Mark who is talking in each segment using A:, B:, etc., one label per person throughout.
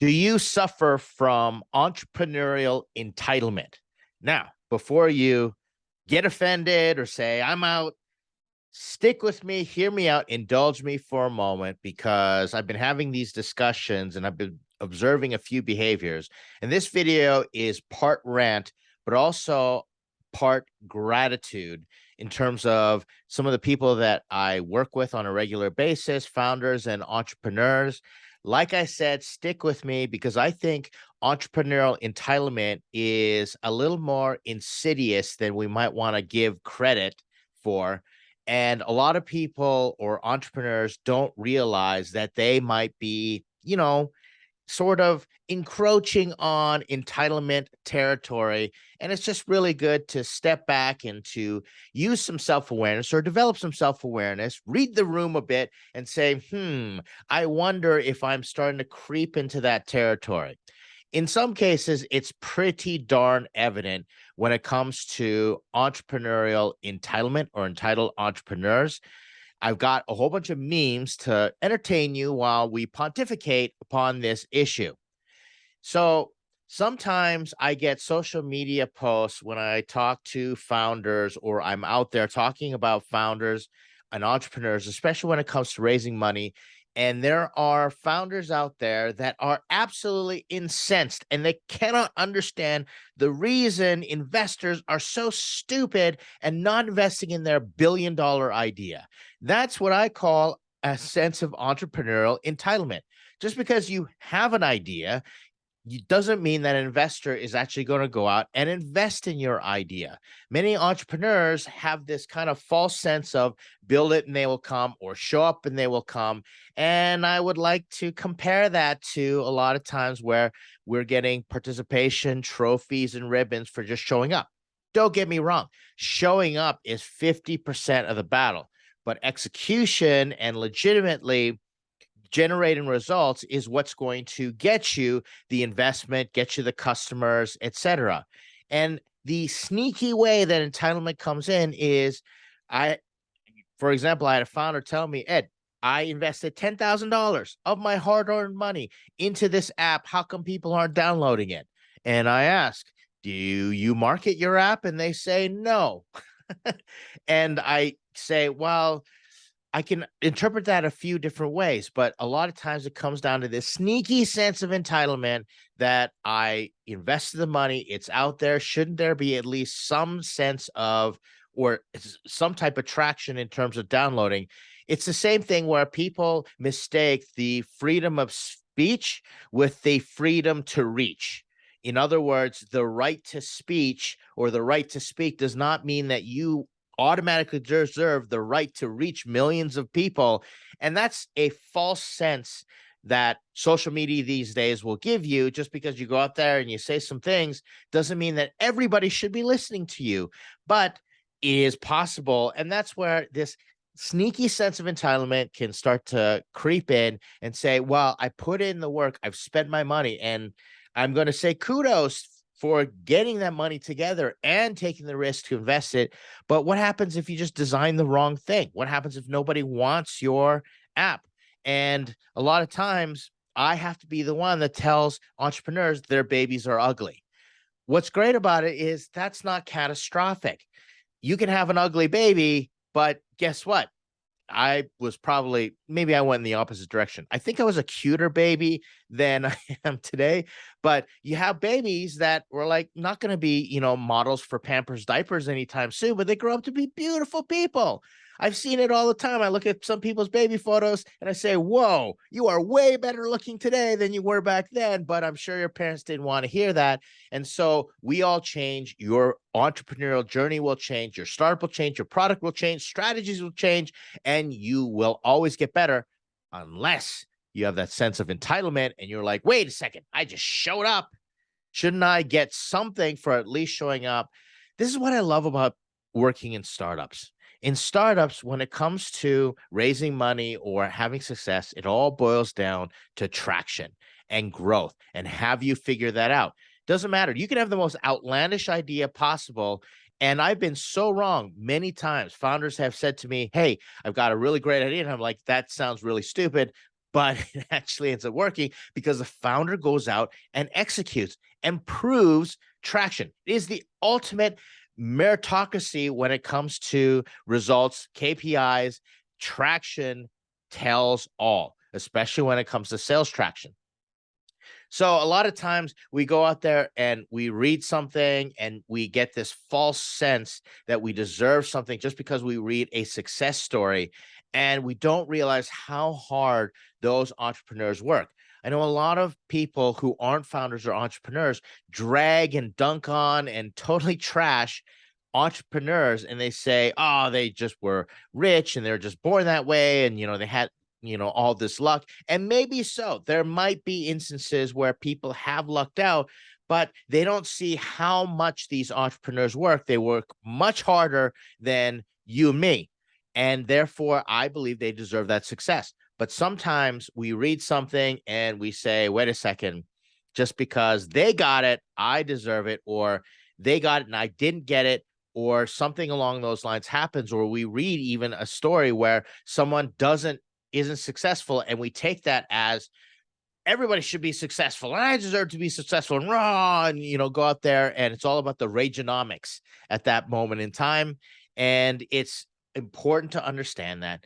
A: Do you suffer from entrepreneurial entitlement? Now, before you get offended or say, I'm out, stick with me, hear me out, indulge me for a moment, because I've been having these discussions and I've been observing a few behaviors. And this video is part rant, but also part gratitude in terms of some of the people that I work with on a regular basis, founders and entrepreneurs. Like I said, stick with me because I think entrepreneurial entitlement is a little more insidious than we might want to give credit for. And a lot of people or entrepreneurs don't realize that they might be, sort of encroaching on entitlement territory. And it's just really good to step back and to use some self awareness or develop some self awareness, read the room a bit and say, I wonder if I'm starting to creep into that territory. In some cases, it's pretty darn evident when it comes to entrepreneurial entitlement or entitled entrepreneurs. I've got a whole bunch of memes to entertain you while we pontificate upon this issue. So sometimes I get social media posts when I talk to founders or I'm out there talking about founders and entrepreneurs, especially when it comes to raising money. And there are founders out there that are absolutely incensed and they cannot understand the reason investors are so stupid and not investing in their $1 billion idea. That's what I call a sense of entrepreneurial entitlement. Just because you have an idea doesn't mean that an investor is actually going to go out and invest in your idea. Many entrepreneurs have this kind of false sense of build it and they will come, or show up and they will come. And I would like to compare that to a lot of times where we're getting participation trophies and ribbons for just showing up. Don't get me wrong, showing up is 50% of the battle, but execution and legitimately generating results is what's going to get you the investment, get you the customers, etc. And the sneaky way that entitlement comes in is I, for example, I had a founder tell me, Ed, I invested $10,000 of my hard earned money into this app. How come people aren't downloading it? And I ask, do you market your app? And they say no. And I say, well, I can interpret that a few different ways, but a lot of times it comes down to this sneaky sense of entitlement that I invested the money, it's out there. Shouldn't there be at least some sense of, or some type of traction in terms of downloading? It's the same thing where people mistake the freedom of speech with the freedom to reach. In other words, the right to speech or the right to speak does not mean that you automatically deserve the right to reach millions of people. And that's a false sense that social media these days will give you. Just because you go out there and you say some things doesn't mean that everybody should be listening to you, but it is possible. And that's where this sneaky sense of entitlement can start to creep in and say, well, I put in the work, I've spent my money, and I'm going to say kudos for getting that money together and taking the risk to invest it. But what happens if you just design the wrong thing? What happens if nobody wants your app? And a lot of times I have to be the one that tells entrepreneurs their babies are ugly. What's great about it is that's not catastrophic. You can have an ugly baby, but guess what? I was probably, maybe I went in the opposite direction. I think I was a cuter baby than I am today. But you have babies that were like not going to be, models for Pampers diapers anytime soon, but they grow up to be beautiful people. I've seen it all the time. I look at some people's baby photos and I say, whoa, you are way better looking today than you were back then. But I'm sure your parents didn't want to hear that. And so we all change. Your entrepreneurial journey will change. Your startup will change. Your product will change. Strategies will change. And you will always get better unless you have that sense of entitlement and you're like, wait a second, I just showed up. Shouldn't I get something for at least showing up? This is what I love about working in startups. In startups, when it comes to raising money or having success, it all boils down to traction and growth. And have you figure that out? Doesn't matter. You can have the most outlandish idea possible. And I've been so wrong many times. Founders have said to me, hey, I've got a really great idea. And I'm like, that sounds really stupid, but it actually ends up working because the founder goes out and executes and proves traction. It is the ultimate meritocracy when it comes to results, KPIs. Traction tells all, especially when it comes to sales traction. So a lot of times we go out there and we read something and we get this false sense that we deserve something just because we read a success story, and we don't realize how hard those entrepreneurs work. I know a lot of people who aren't founders or entrepreneurs drag and dunk on and totally trash entrepreneurs, and they say, oh, they just were rich and they're just born that way, and they had all this luck. And maybe so. There might be instances where people have lucked out, but they don't see how much these entrepreneurs work. They work much harder than you and me. And therefore, I believe they deserve that success. But sometimes we read something and we say, wait a second, just because they got it, I deserve it, or they got it and I didn't get it, or something along those lines happens, or we read even a story where someone isn't successful, and we take that as everybody should be successful and I deserve to be successful, and raw, and go out there, and it's all about the Reaganomics at that moment in time. And it's important to understand that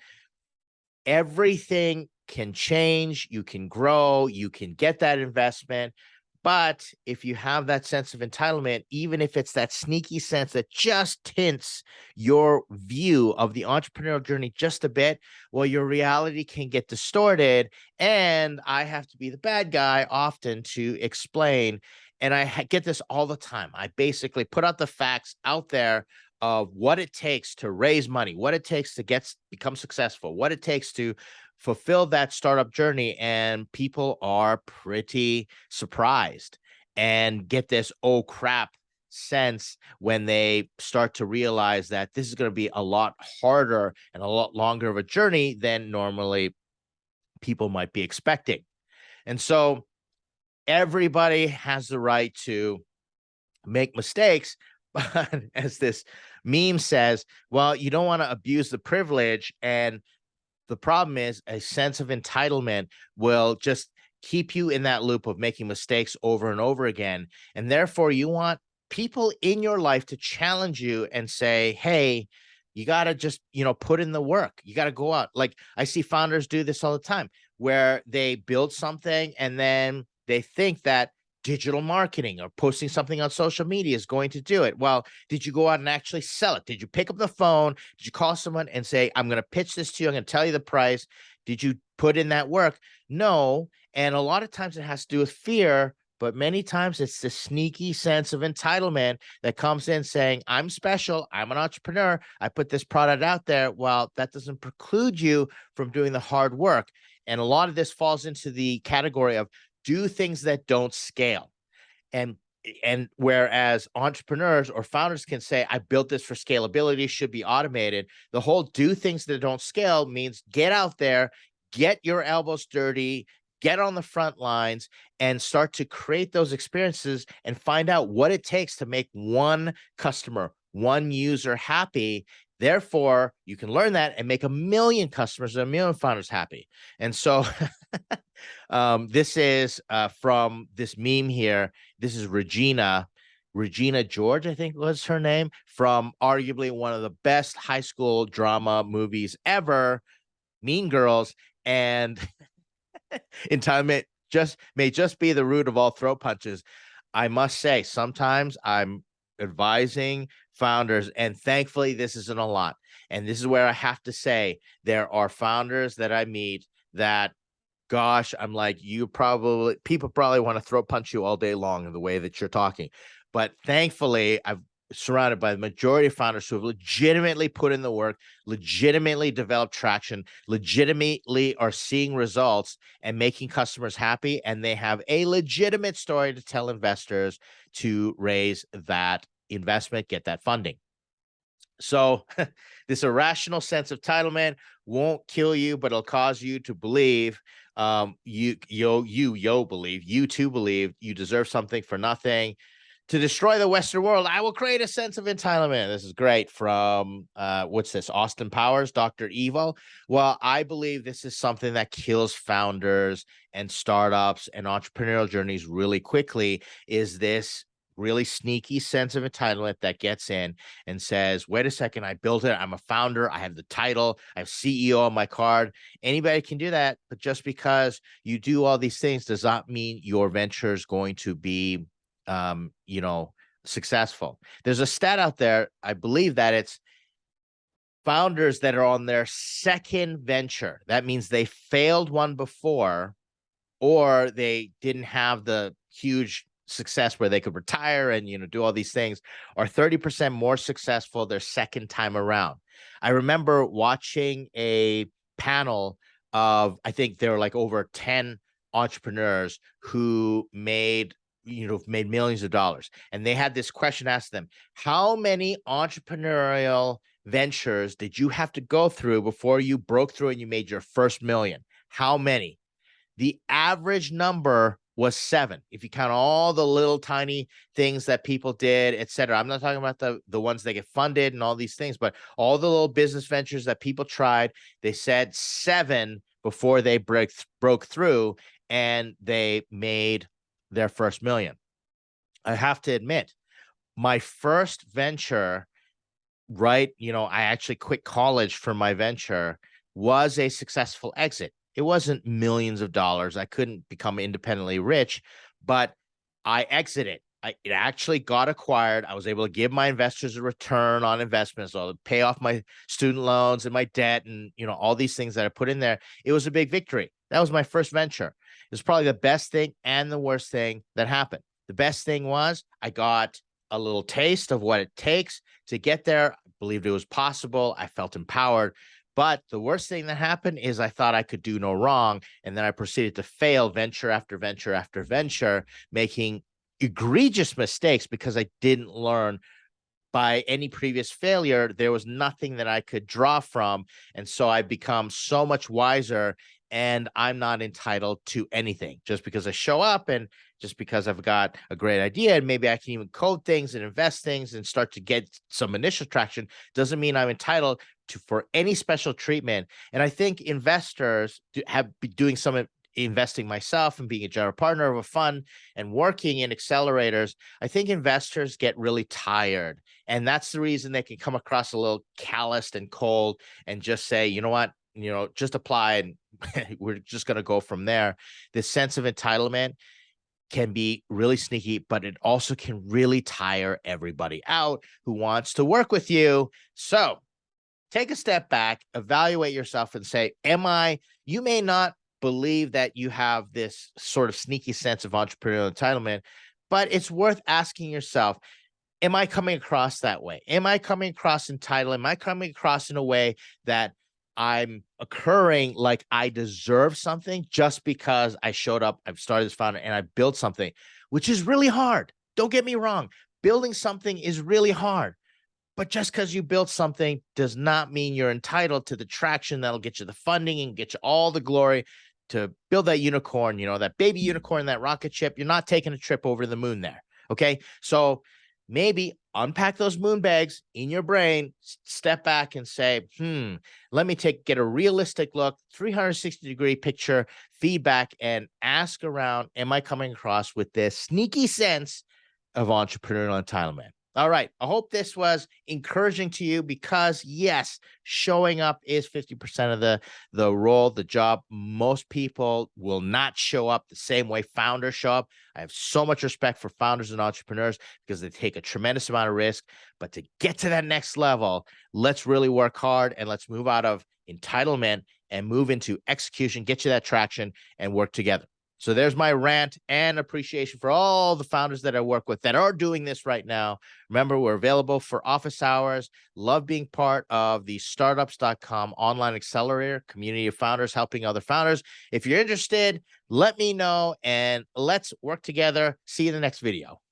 A: everything can change, you can grow, you can get that investment. But if you have that sense of entitlement, even if it's that sneaky sense that just tints your view of the entrepreneurial journey just a bit, well, your reality can get distorted. And I have to be the bad guy often to explain. And I get this all the time. I basically put out the facts out there of what it takes to raise money, what it takes to become successful, what it takes to fulfill that startup journey, and people are pretty surprised and get this oh crap sense when they start to realize that this is going to be a lot harder and a lot longer of a journey than normally people might be expecting. And so everybody has the right to make mistakes, but as this meme says, well, you don't want to abuse the privilege. And the problem is a sense of entitlement will just keep you in that loop of making mistakes over and over again. And therefore, you want people in your life to challenge you and say, hey, you got to just, put in the work. You got to go out. Like I see founders do this all the time, where they build something and then they think that digital marketing or posting something on social media is going to do it. Well, did you go out and actually sell it? Did you pick up the phone? Did you call someone and say, I'm going to pitch this to you, I'm going to tell you the price? Did you put in that work? No. And a lot of times it has to do with fear, but many times it's the sneaky sense of entitlement that comes in saying, I'm special, I'm an entrepreneur, I put this product out there. Well, that doesn't preclude you from doing the hard work. And a lot of this falls into the category of do things that don't scale. And whereas entrepreneurs or founders can say, I built this for scalability, should be automated. The whole do things that don't scale means get out there, get your elbows dirty, get on the front lines, and start to create those experiences and find out what it takes to make one customer, one user happy. Therefore, you can learn that and make 1 million customers and 1 million founders happy. And so this is from this meme here. This is Regina George, I think was her name, from arguably one of the best high school drama movies ever, Mean Girls. And entitlement may just be the root of all throat punches. I must say, sometimes I'm advising founders, and thankfully this isn't a lot. And this is where I have to say, there are founders that I meet that, gosh, I'm like, people probably want to throat punch you all day long in the way that you're talking. But thankfully, I've surrounded by the majority of founders who have legitimately put in the work, legitimately developed traction, legitimately are seeing results and making customers happy. And they have a legitimate story to tell investors to raise that investment, get that funding. So this irrational sense of entitlement won't kill you, but it'll cause you to believe you too believe you deserve something for nothing. To destroy the Western world, I will create a sense of entitlement. This is great from what's this? Austin Powers, Dr. Evil. Well, I believe this is something that kills founders and startups and entrepreneurial journeys really quickly. Is this really sneaky sense of entitlement that gets in and says, wait a second, I built it. I'm a founder. I have the title. I have CEO on my card. Anybody can do that. But just because you do all these things does not mean your venture is going to be successful. There's a stat out there. I believe that it's founders that are on their second venture. That means they failed one before, or they didn't have the huge success where they could retire and, do all these things, are 30% more successful their second time around. I remember watching a panel of, I think there were like over 10 entrepreneurs who made millions of dollars. And they had this question asked them, how many entrepreneurial ventures did you have to go through before you broke through and you made your first million? How many? The average number was 7. If you count all the little tiny things that people did, etc. I'm not talking about the ones that get funded and all these things, but all the little business ventures that people tried, they said 7 before they broke through and they made their first million. I have to admit, my first venture, right? I actually quit college for my venture, was a successful exit. It wasn't millions of dollars. I couldn't become independently rich, but I exited. It actually got acquired. I was able to give my investors a return on investments, so pay off my student loans and my debt and, all these things that I put in there. It was a big victory. That was my first venture. It was probably the best thing and the worst thing that happened. The best thing was I got a little taste of what it takes to get there. I believed it was possible. I felt empowered. But the worst thing that happened is I thought I could do no wrong. And then I proceeded to fail venture after venture after venture, making egregious mistakes because I didn't learn by any previous failure. There was nothing that I could draw from. And so I become so much wiser, and I'm not entitled to anything just because I show up and just because I've got a great idea and maybe I can even code things and invest things and start to get some initial traction doesn't mean I'm entitled for any special treatment. And I think investors have been doing some investing myself and being a general partner of a fund and working in accelerators. I think investors get really tired, and that's the reason they can come across a little calloused and cold and just say, you know what, just apply and we're just going to go from there. This sense of entitlement can be really sneaky, but it also can really tire everybody out who wants to work with you. So take a step back, evaluate yourself and say, you may not believe that you have this sort of sneaky sense of entrepreneurial entitlement, but it's worth asking yourself, am I coming across that way? Am I coming across entitled? Am I coming across in a way that I'm occurring like I deserve something just because I showed up, I've started this founder and I built something, which is really hard. Don't get me wrong. Building something is really hard. But just because you built something does not mean you're entitled to the traction that'll get you the funding and get you all the glory to build that unicorn, that baby unicorn, that rocket ship. You're not taking a trip over the moon there. Okay. So maybe unpack those moon bags in your brain, step back and say, let me get a realistic look, 360-degree picture, feedback, and ask around, am I coming across with this sneaky sense of entrepreneurial entitlement? All right. I hope this was encouraging to you because, yes, showing up is 50% of the role, the job. Most people will not show up the same way founders show up. I have so much respect for founders and entrepreneurs because they take a tremendous amount of risk. But to get to that next level, let's really work hard and let's move out of entitlement and move into execution, get you that traction and work together. So there's my rant and appreciation for all the founders that I work with that are doing this right now. Remember, we're available for office hours. Love being part of the startups.com online accelerator community of founders helping other founders. If you're interested, let me know and let's work together. See you in the next video.